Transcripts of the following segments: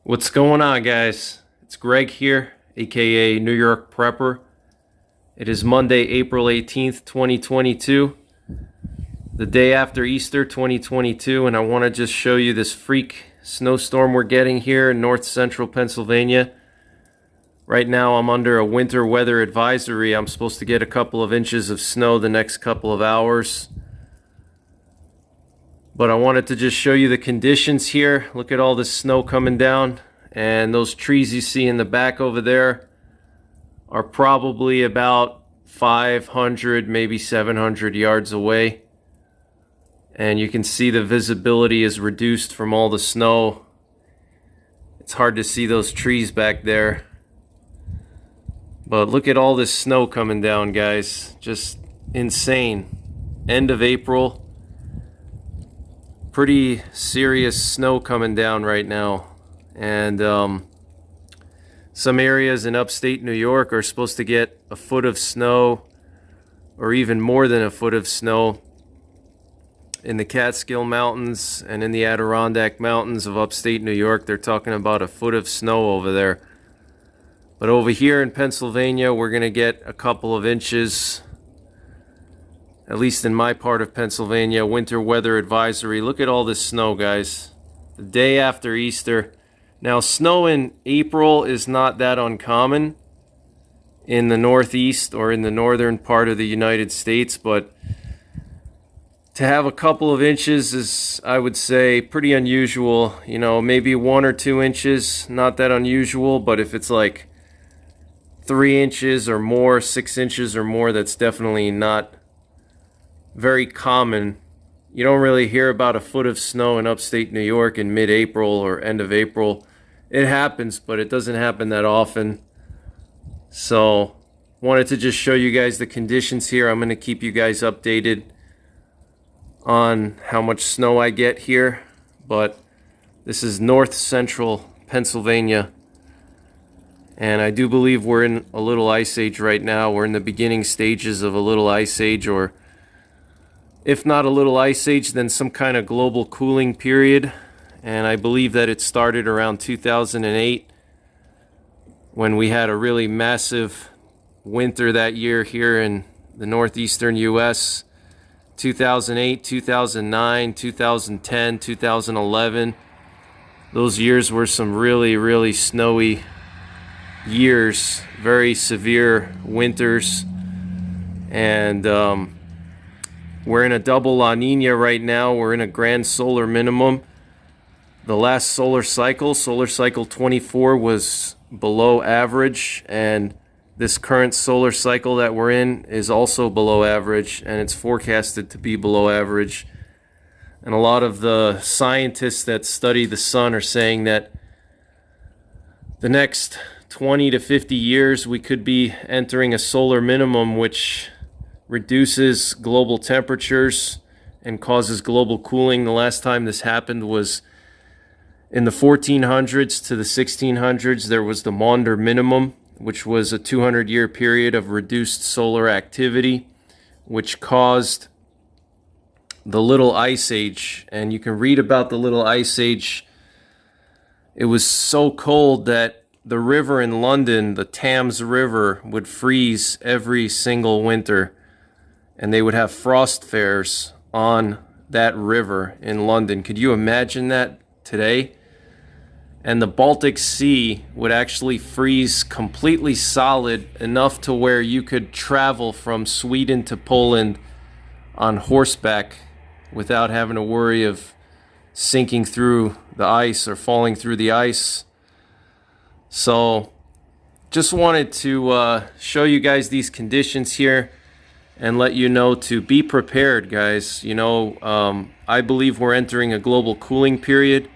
What's going on, guys? It's Greg here, aka New York Prepper. It is Monday, April 18th, 2022, the day after Easter 2022, and I want to just show you this freak snowstorm we're getting here in north central Pennsylvania. Right now I'm under a winter weather advisory. I'm supposed to get a couple of inches of snow the next couple of hours. But I wanted to just show you the conditions here. Look at all this snow coming down, and those trees you see in the back over there are probably about 500, maybe 700 yards away. And you can see the visibility is reduced from all the snow. It's hard to see those trees back there. But look at all this snow coming down, guys. Just insane. End of April. Pretty serious snow coming down right now, and some areas in upstate New York are supposed to get a foot of snow, or even more than a foot of snow. In the Catskill Mountains and in the Adirondack Mountains of upstate New York, they're talking about a foot of snow over there. But over here in Pennsylvania, we're going to get a couple of inches. At least in my part of Pennsylvania, winter weather advisory. Look at all this snow, guys. The day after Easter. Now, snow in April is not that uncommon in the Northeast or in the northern part of the United States, but to have a couple of inches is, I would say, pretty unusual. You know, maybe 1 or 2 inches, not that unusual, but if it's like 3 inches or more, 6 inches or more, that's definitely not very common. You don't really hear about a foot of snow in upstate New York in mid-April or end of April. It happens, but it doesn't happen that often. So, wanted to just show you guys the conditions here. I'm going to keep you guys updated on how much snow I get here. But this is north central Pennsylvania. And I do believe we're in a little ice age right now. We're in the beginning stages of a little ice age, or if not a little ice age, then some kind of global cooling period. And I believe that it started around 2008 when we had a really massive winter that year here in the northeastern US. 2008, 2009, 2010, 2011. Those years were some really, really snowy years, very severe winters. And we're in a double La Nina right now. We're in a grand solar minimum. The last solar cycle 24, was below average, and this current solar cycle that we're in is also below average, and it's forecasted to be below average. And a lot of the scientists that study the sun are saying that the next 20 to 50 years we could be entering a solar minimum, which reduces global temperatures and causes global cooling. The last time this happened was in the 1400s to the 1600s. There was the Maunder minimum, which was a 200-year period of reduced solar activity, which caused the Little Ice Age. And you can read about the Little Ice Age. It was so cold that the river in London, the Thames River, would freeze every single winter. And they would have frost fairs on that river in London. Could you imagine that today? And the Baltic Sea would actually freeze completely solid, enough to where you could travel from Sweden to Poland on horseback without having to worry of sinking through the ice or falling through the ice. So just wanted to show you guys these conditions here and let you know to be prepared, guys. You know, I believe we're entering a global cooling period.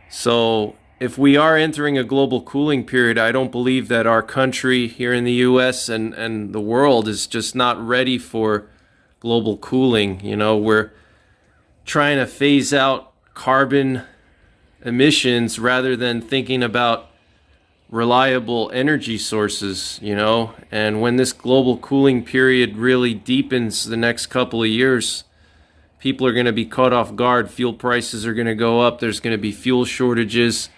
So if we are entering a global cooling period, I don't believe that our country here in the US and the world is just not ready for global cooling. You know, we're trying to phase out carbon emissions rather than thinking about reliable energy sources, you know. And when this global cooling period really deepens the next couple of years, people are going to be caught off guard. Fuel prices are going to go up. There's going to be fuel shortages.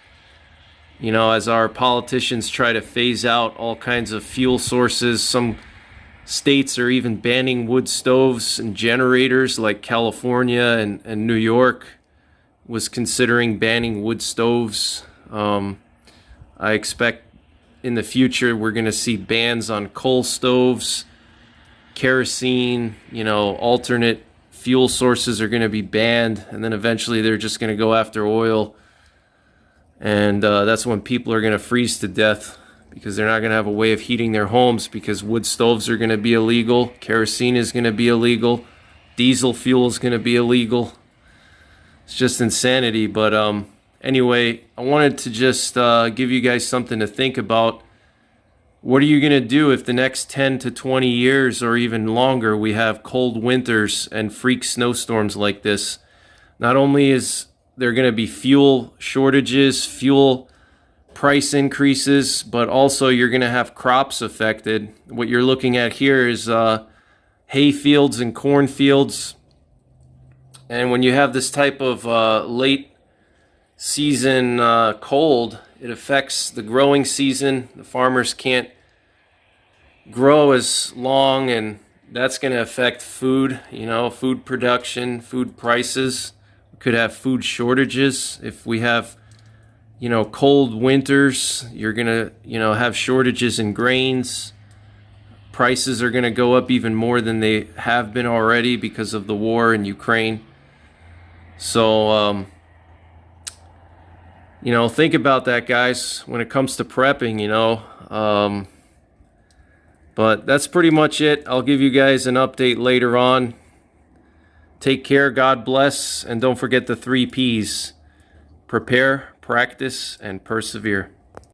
You know, as our politicians try to phase out all kinds of fuel sources, some states are even banning wood stoves and generators, like California and New York was considering banning wood stoves. I expect in the future we're going to see bans on coal stoves, kerosene, you know, alternate fuel sources are going to be banned, and then eventually they're just going to go after oil. And that's when people are going to freeze to death, because they're not going to have a way of heating their homes, because wood stoves are going to be illegal, kerosene is going to be illegal, diesel fuel is going to be illegal. It's just insanity. But anyway, I wanted to just give you guys something to think about. What are you going to do if the next 10 to 20 years or even longer we have cold winters and freak snowstorms like this? Not only is there going to be fuel shortages, fuel price increases, but also you're going to have crops affected. What you're looking at here is hay fields and corn fields. And when you have this type of late season cold, it affects the growing season. The farmers can't grow as long, and that's going to affect food, you know, food production, food prices. We could have food shortages if we have, you know, cold winters. You're going to, you know, have shortages in grains. Prices are going to go up even more than they have been already because of the war in Ukraine. So, you know, think about that, guys, when it comes to prepping, you know. But that's pretty much it. I'll give you guys an update later on. Take care, God bless, and don't forget the 3 Ps. Prepare, practice, and persevere.